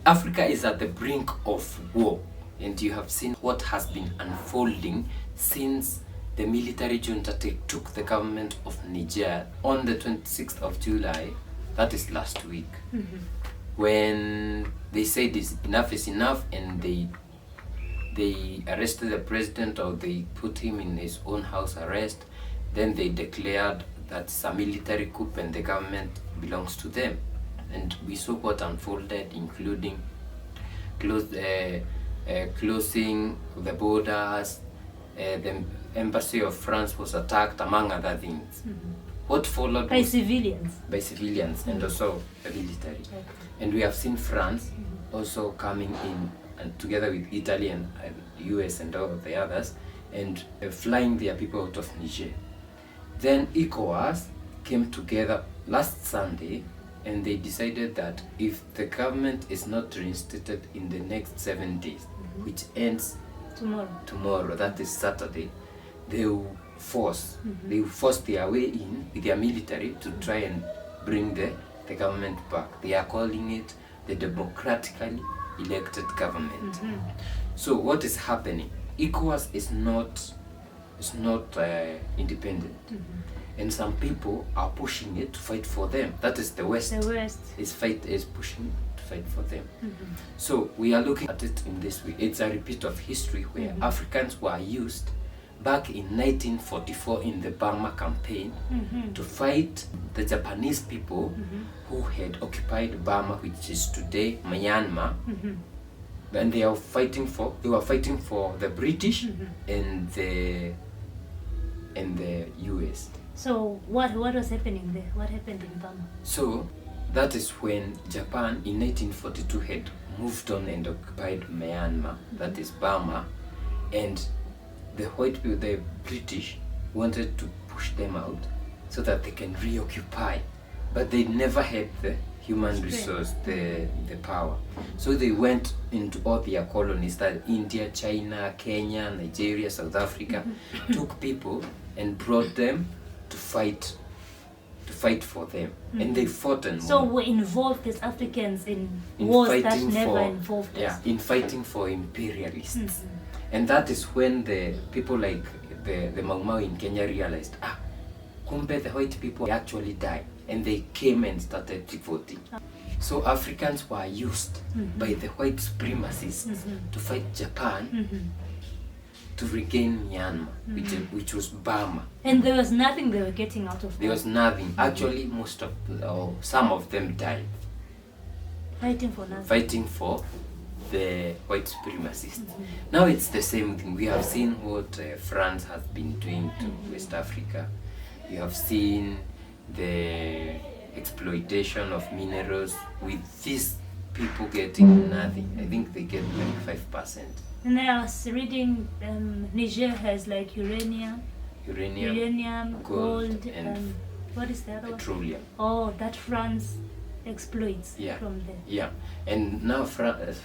Africa is at the brink of war, and you have seen what has been unfolding since the military junta took the government of Niger on the 26th of July, that is last week, when they said enough is enough, and they arrested the president, or they put him in his own house arrest. Then they declared that it's a military coup and the government belongs to them. And we saw what unfolded, including closing the borders. The embassy of France was attacked, among other things. What followed by civilians. By civilians, and also the military. And we have seen France also coming in, and together with Italy and US and all of the others, and flying their people out of Niger. Then ECOWA-R-S came together last Sunday, and they decided that if the government is not reinstated in the next 7 days, which ends tomorrow, that is Saturday, they will force their way in with their military to try and bring the government back. They are calling it the democratically elected government. So what is happening? ECOWAS is not independent, and some people are pushing it to fight for them. That is the West. The West is pushing to fight for them. So we are looking at it in this way. It's a repeat of history where Africans were used back in 1944 in the Burma campaign to fight the Japanese people who had occupied Burma, which is today Myanmar. And they were fighting for the British and the US. So what was happening there? What happened in Burma? So that is when Japan in 1942 had moved on and occupied Myanmar, that is Burma, and the white people, the British, wanted to push them out so that they can reoccupy, but they never had the human resource, the power. So they went into all their colonies, that India, China, Kenya, Nigeria, South Africa, took people and brought them to fight for them, and they fought and won. So we're involved as Africans in wars that never involved us. Yeah, in fighting for imperialists. And that is when the people like the Mau Mau in Kenya realized, kumbe the white people actually died, and they came and started voting. So Africans were used by the white supremacists to fight Japan to regain Myanmar, which was Burma. And there was nothing they were getting out of that. There was nothing. Actually, some of them died. Fighting for nothing. Fighting for the white supremacists. Now it's the same thing. We have seen what France has been doing to West Africa. You have seen the exploitation of minerals, with these people getting nothing. I think they get like 5%. And I was reading Niger has like uranium, gold, and what is the other one? Petroleum. Oh, that France exploits from there. Yeah, and now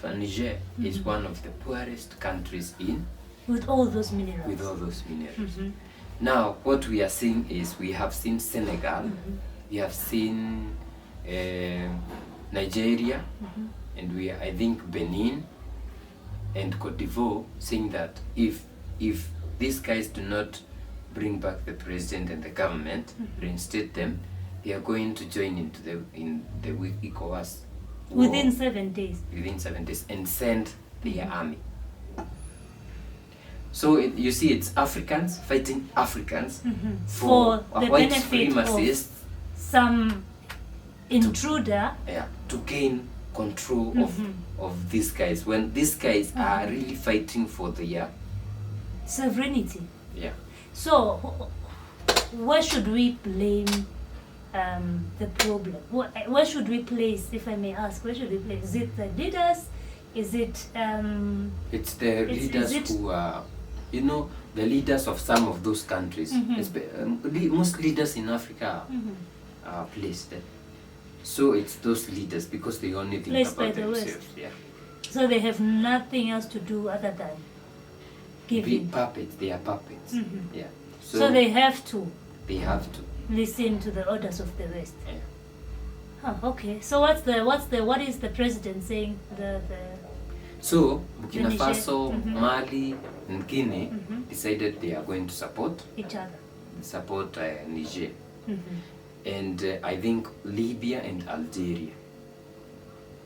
Niger is one of the poorest countries with all those minerals. Now what we are seeing is, we have seen Senegal, we have seen Nigeria, and I think Benin and Cote d'Ivoire, saying that if these guys do not bring back the president and the government, reinstate them, they are going to join into the ECOWAS war within 7 days. Within 7 days, and send their army. So you see, it's Africans fighting Africans for the white benefit supremacists, of some intruder to gain control of these guys, when these guys are really fighting for their sovereignty. Yeah. So where should we blame the problem? Where should we place, if I may ask, where should we place? Is it the leaders? Is it it's the leaders who are, the leaders of some of those countries. Most leaders in Africa are placed there. So it's those leaders, because they only think placed about by the themselves. West. Yeah. So they have nothing else to do other than giving. Puppets. They are puppets. Yeah. So they have to listen to the orders of the West. Yeah. Okay. So what is the president saying? So Burkina Niger. Faso, Mhm. Mali, and Guinea Mhm. decided they are going to support Each other. Niger, Mhm. and I think Libya and Algeria.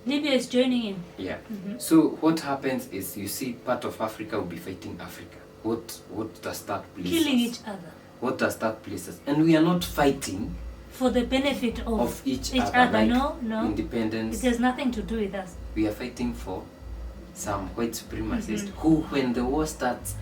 Libya is joining in. Yeah. Mhm. So what happens is, you see, part of Africa will be fighting Africa. What does that place Killing us? each other What does that place us? And we are not fighting for the benefit of each other. other. Like No. independence. It has nothing to do with us. We are fighting for some white supremacist Mhm. who, when the war starts,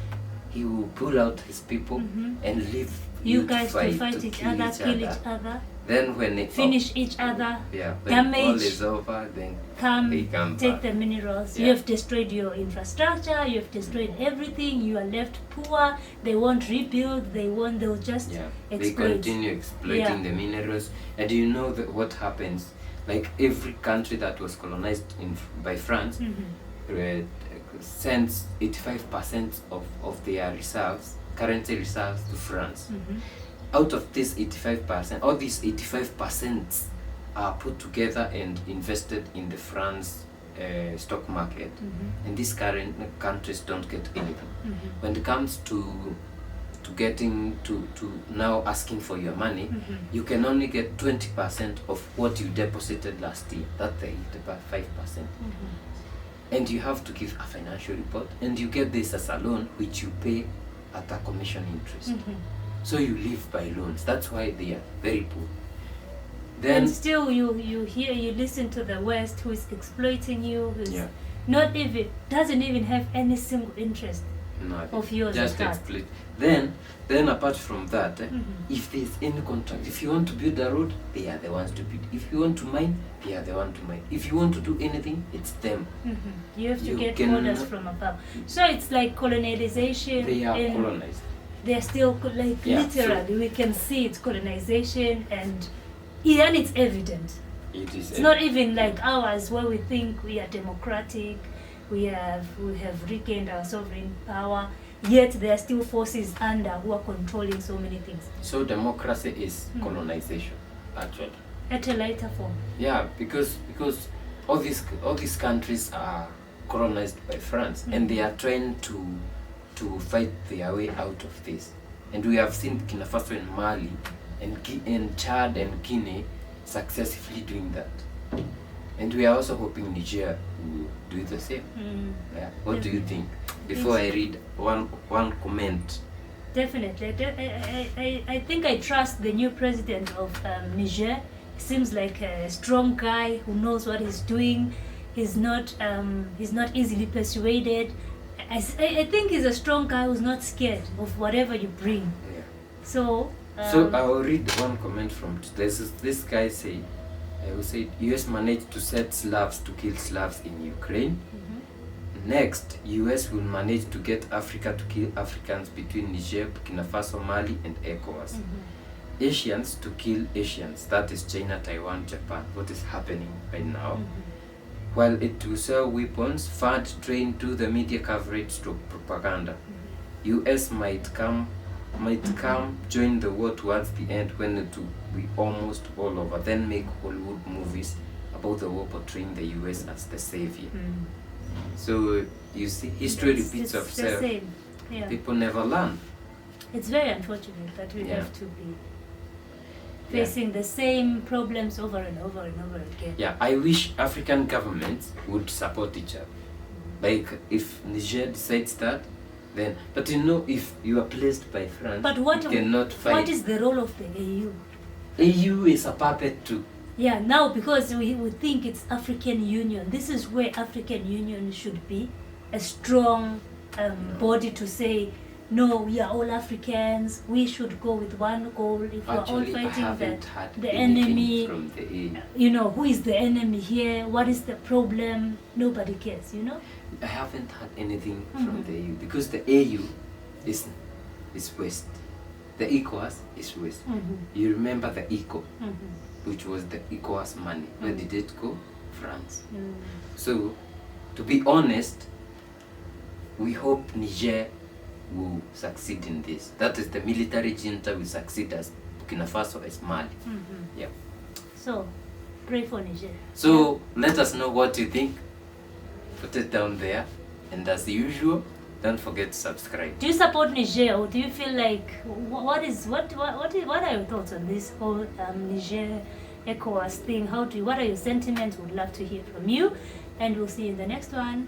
he will pull out his people Mhm. and leave You to guys to fight to each kill other, each kill other. each other, Then when it finish each other, when all damage, is over, then come, they come take back. the minerals. Yeah. You have destroyed your infrastructure, you have destroyed everything, you are left poor, they won't rebuild, they'll just Yeah, they exploit. continue exploiting Yeah. the minerals, and you know that what happens. Like every country that was colonized by France Mhm. sends 85% of their reserves, currency reserves, to France. Mhm. Out of this 85%, all these 85% are put together and invested in the France stock market, Mhm. and these current countries don't get anything. Mhm. When it comes to getting to now asking for your money, Mhm. you can only get 20% of what you deposited last year. That's the 5%. Mhm. And you have to give a financial report, and you get this as a loan, which you pay at a commission interest. Mhm. So you live by loans. That's why they are very poor. Then And still you listen to the West, who is exploiting you, who's yeah, doesn't even have any single interest no, of yours just at heart. exploit. Then apart from that, if there's any contract, if you want to build a road, they are the ones to build. If you want to mine, they are the one to mine. If you want to do anything, it's them. You have to You get can- orders from above. So it's like colonization. They are and colonized. They're still Yeah, literally, we can see it's colonization, and it's evident. It is. It's not even like ours, where we think we are democratic, we have regained our sovereign power, yet there are still forces under who are controlling so many things. So democracy is colonization, actually. At a later form. Yeah, because all these countries are colonized by France, and they are trying to fight their way out of this. And we have seen Burkina Faso and Mali and Chad and Guinea successfully doing that. And we are also hoping Niger will do the same. Yeah. What do you think? Before I read one comment. Definitely. I think I trust the new president of Niger. He seems like a strong guy who knows what he's doing. He's not easily persuaded. I think he's a strong guy who's not scared of whatever you bring. Yeah. So I will read one comment from this guy who said US managed to set Slavs to kill Slavs in Ukraine. Next, US will manage to get Africa to kill Africans between Niger, Burkina Faso, Mali, and ECOWA-R-S. Asians to kill Asians, that is China, Taiwan, Japan, what is happening right now. While it will sell weapons, fund, train, do the media coverage stroke propaganda. US might come, join the war towards the end when it will be almost all over, then make Hollywood movies about the war portraying the US as the savior. So you see, history repeats it's the itself. same. Yeah. People never learn. It's very unfortunate that we Yeah. have to be facing the same problems over and over and over again. Yeah, I wish African governments would support each other. Like if Niger decides that, then, but you know, if you are placed by France, But what you cannot fight. what is the role of the AU? AU is a puppet too. Yeah, now because we think it's African Union, this is where African Union should be a strong body to say, no, we are all Africans, we should go with one goal. If we're all Actually, I fighting haven't had the anything enemy, from the AU. who is the enemy here, what is the problem, nobody cares, I haven't had anything from the AU because the AU is West. The ECOWAS is West. You remember the ECO, which was the ECOWAS money. Where did it go? France. So, to be honest, we hope Niger will succeed in this. That is, the military junta will succeed as Burkina Faso as Mali. Yeah. So, pray for Niger. So let us know what you think. Put it down there. And as usual, don't forget to subscribe. Do you support Niger, or do you feel like what are your thoughts on this whole Niger ECOWAS thing? What are your sentiments? Would love to hear from you, and we'll see you in the next one.